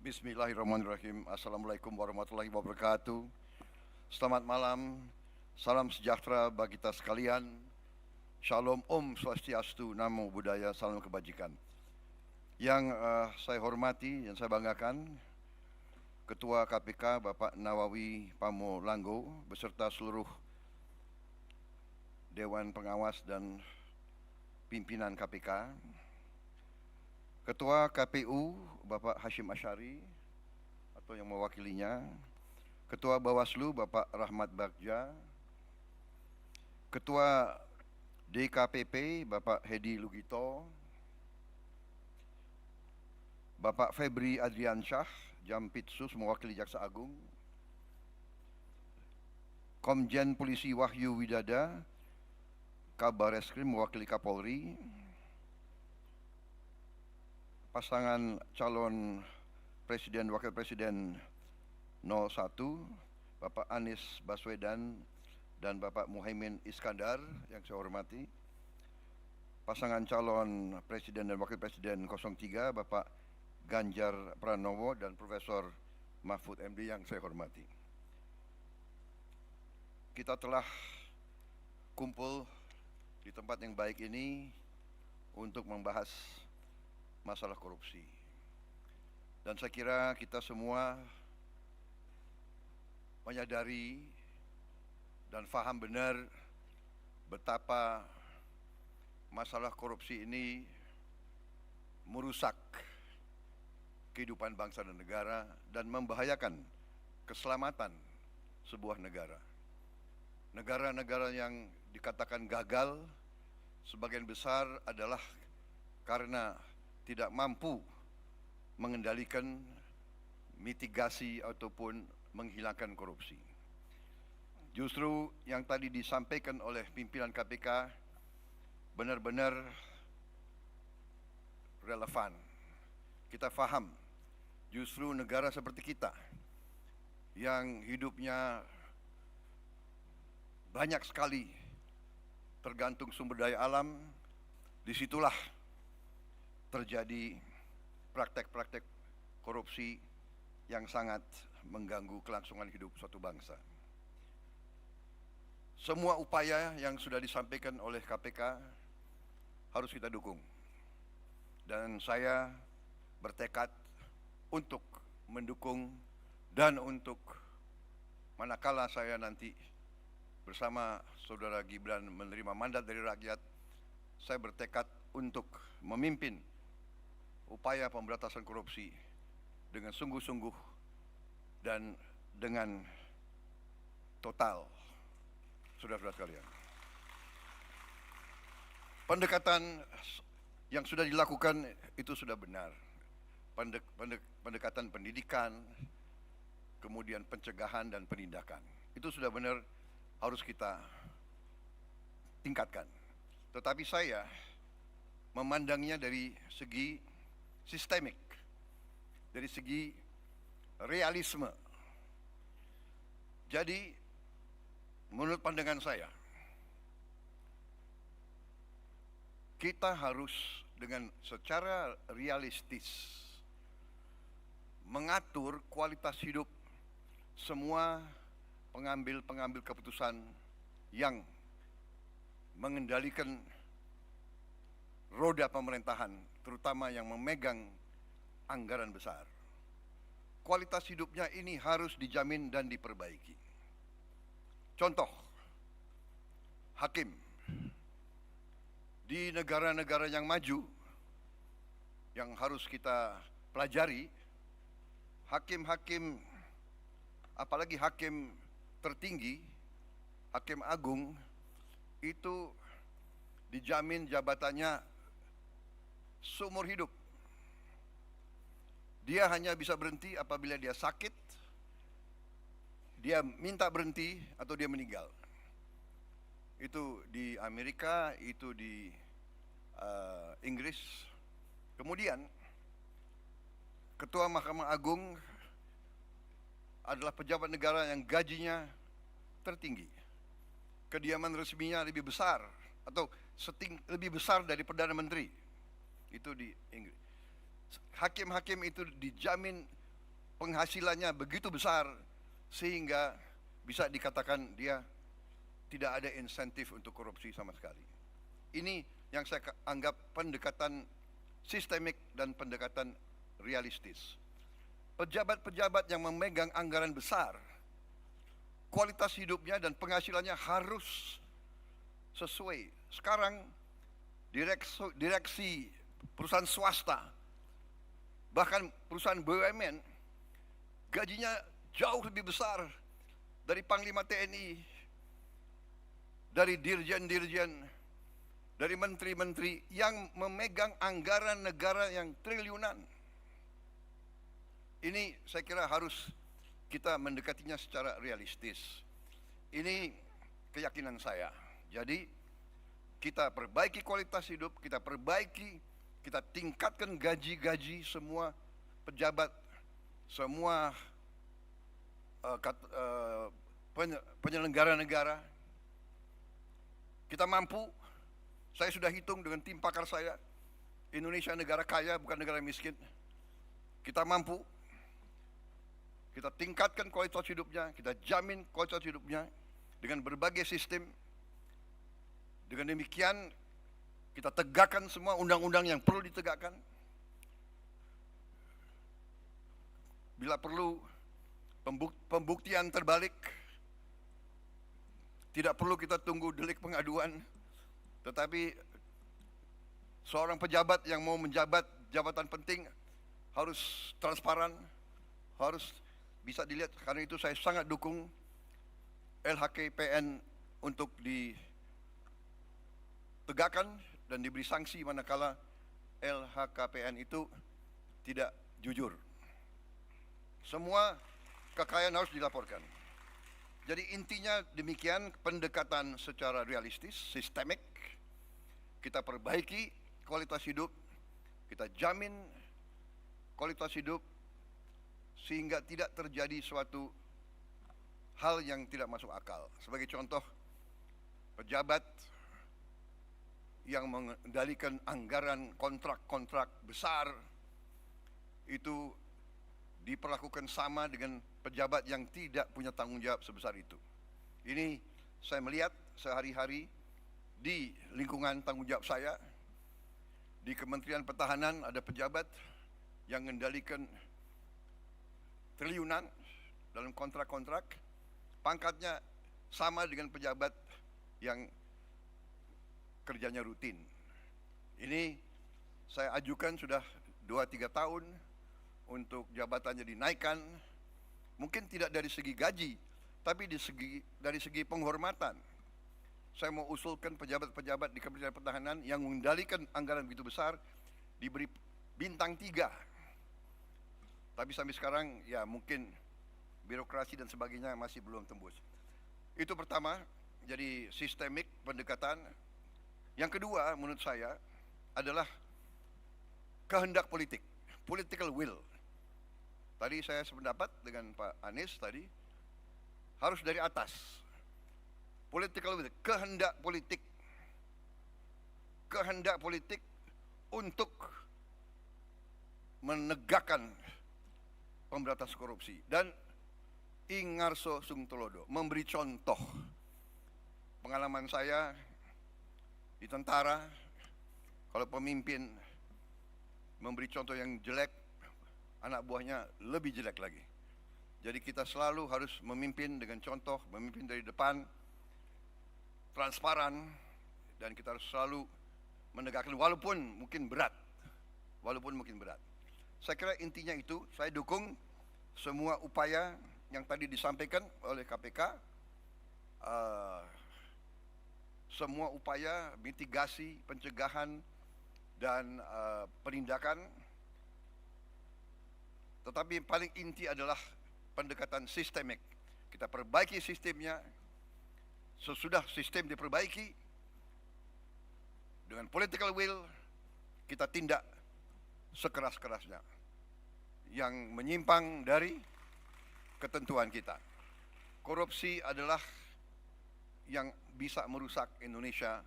Bismillahirrahmanirrahim. Assalamualaikum warahmatullahi wabarakatuh. Selamat malam, salam sejahtera bagi kita sekalian. Shalom, Om Swastiastu, Namo Buddhaya, salam kebajikan. Yang saya hormati, yang saya banggakan, Ketua KPK Bapak Nawawi Pamolanggo beserta seluruh Dewan Pengawas dan pimpinan KPK, Ketua KPU Bapak Hashim Asyari atau yang mewakilinya, Ketua Bawaslu Bapak Rahmat Bagja, Ketua DKPP Bapak Hedi Lugito, Bapak Febri Adriansyah, Jampitsus mewakili Jaksa Agung, Komjen Polisi Wahyu Widada, Kabar Eskrim mewakili Kapolri, pasangan calon Presiden Wakil Presiden 01 Bapak Anies Baswedan dan Bapak Muhaimin Iskandar yang saya hormati, pasangan calon Presiden dan Wakil Presiden 03 Bapak Ganjar Pranowo dan Profesor Mahfud MD yang saya hormati. Kita telah kumpul di tempat yang baik ini untuk membahas masalah korupsi. Dan saya kira kita semua menyadari dan faham benar betapa masalah korupsi ini merusak kehidupan bangsa dan negara dan membahayakan keselamatan sebuah negara. Negara-negara yang dikatakan gagal sebagian besar adalah karena tidak mampu mengendalikan mitigasi ataupun menghilangkan korupsi. Justru yang tadi disampaikan oleh pimpinan KPK benar-benar relevan. Kita faham justru negara seperti kita yang hidupnya banyak sekali tergantung sumber daya alam, disitulah terjadi praktek-praktek korupsi yang sangat mengganggu kelangsungan hidup suatu bangsa. Semua upaya yang sudah disampaikan oleh KPK harus kita dukung. Dan saya bertekad untuk mendukung dan untuk manakala saya nanti bersama Saudara Gibran menerima mandat dari rakyat, saya bertekad untuk memimpin upaya pemberantasan korupsi dengan sungguh-sungguh dan dengan total. Saudara-saudara sekalian, pendekatan yang sudah dilakukan itu sudah benar. Pendekatan pendidikan, kemudian pencegahan dan penindakan, itu sudah benar, harus kita tingkatkan. Tetapi saya memandangnya dari segi sistemik, dari segi realisme. Jadi menurut pandangan saya, kita harus dengan secara realistis mengatur kualitas hidup semua pengambil keputusan yang mengendalikan roda pemerintahan, terutama yang memegang anggaran besar. Kualitas hidupnya ini harus dijamin dan diperbaiki. Contoh, hakim di negara-negara yang maju yang harus kita pelajari, hakim-hakim, apalagi hakim tertinggi, hakim agung, itu dijamin jabatannya seumur hidup. Dia hanya bisa berhenti apabila dia sakit, dia minta berhenti, atau dia meninggal. Itu di Amerika, itu di Inggris. Kemudian Ketua Mahkamah Agung adalah pejabat negara yang gajinya tertinggi. Kediaman resminya lebih besar atau lebih besar dari Perdana Menteri. Itu di Inggris. Hakim-hakim itu dijamin penghasilannya begitu besar sehingga bisa dikatakan dia tidak ada insentif untuk korupsi sama sekali. Ini yang saya anggap pendekatan sistemik dan pendekatan realistis. Pejabat-pejabat yang memegang anggaran besar, kualitas hidupnya dan penghasilannya harus sesuai. Sekarang direksi perusahaan swasta, bahkan perusahaan BUMN, gajinya jauh lebih besar dari Panglima TNI, dari dirjen-dirjen, dari menteri-menteri yang memegang anggaran negara yang triliunan. Ini saya kira harus kita mendekatinya secara realistis. Ini keyakinan saya. Jadi kita perbaiki kualitas hidup, kita tingkatkan gaji-gaji semua pejabat, semua penyelenggara negara. Kita mampu, saya sudah hitung dengan tim pakar saya, Indonesia negara kaya bukan negara miskin. Kita mampu, kita tingkatkan kualitas hidupnya, kita jamin kualitas hidupnya dengan berbagai sistem. Dengan demikian kita tegakkan semua undang-undang yang perlu ditegakkan. Bila perlu pembuktian terbalik, tidak perlu kita tunggu delik pengaduan, tetapi seorang pejabat yang mau menjabat jabatan penting harus transparan, harus bisa dilihat. Karena itu saya sangat dukung LHKPN untuk ditegakkan dan diberi sanksi manakala LHKPN itu tidak jujur. Semua kekayaan harus dilaporkan. Jadi intinya demikian, pendekatan secara realistis, sistemik. Kita perbaiki kualitas hidup, kita jamin kualitas hidup sehingga tidak terjadi suatu hal yang tidak masuk akal. Sebagai contoh, pejabat yang mengendalikan anggaran kontrak-kontrak besar itu diperlakukan sama dengan pejabat yang tidak punya tanggung jawab sebesar itu. Ini saya melihat sehari-hari di lingkungan tanggung jawab saya. Di Kementerian Pertahanan ada pejabat yang mengendalikan triliunan dalam kontrak-kontrak, pangkatnya sama dengan pejabat yang kerjanya rutin. Ini saya ajukan sudah 2-3 tahun untuk jabatannya dinaikkan, mungkin tidak dari segi gaji, tapi dari segi penghormatan. Saya mau usulkan pejabat-pejabat di Kementerian Pertahanan yang mengendalikan anggaran begitu besar diberi bintang 3. Tapi sampai sekarang ya mungkin birokrasi dan sebagainya masih belum tembus. Itu pertama, jadi sistemik pendekatan. Yang kedua menurut saya adalah kehendak politik, political will. Tadi saya sependapat dengan Pak Anies tadi, harus dari atas. Political will, kehendak politik untuk menegakkan pemberantasan korupsi. Dan Ingarso Sungtolodo memberi contoh. Pengalaman saya di tentara, kalau pemimpin memberi contoh yang jelek, anak buahnya lebih jelek lagi. Jadi kita selalu harus memimpin dengan contoh, memimpin dari depan, transparan, dan kita harus selalu menegakkan walaupun mungkin berat. Saya kira intinya itu, saya dukung semua upaya yang tadi disampaikan oleh KPK, semua upaya mitigasi, pencegahan, dan penindakan. Tetapi paling inti adalah pendekatan sistemik. Kita perbaiki sistemnya. Sesudah sistem diperbaiki, dengan political will, kita tindak sekeras-kerasnya yang menyimpang dari ketentuan kita. Korupsi adalah yang bisa merusak Indonesia,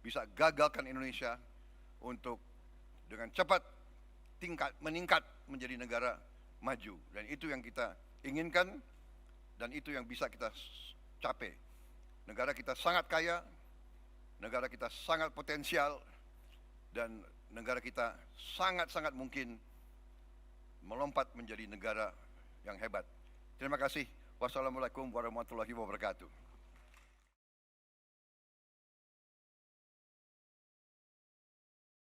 bisa gagalkan Indonesia untuk dengan cepat meningkat menjadi negara maju, dan itu yang kita inginkan dan itu yang bisa kita capai. Negara kita sangat kaya, negara kita sangat potensial, dan negara kita sangat-sangat mungkin melompat menjadi negara yang hebat. Terima kasih. Wassalamualaikum warahmatullahi wabarakatuh.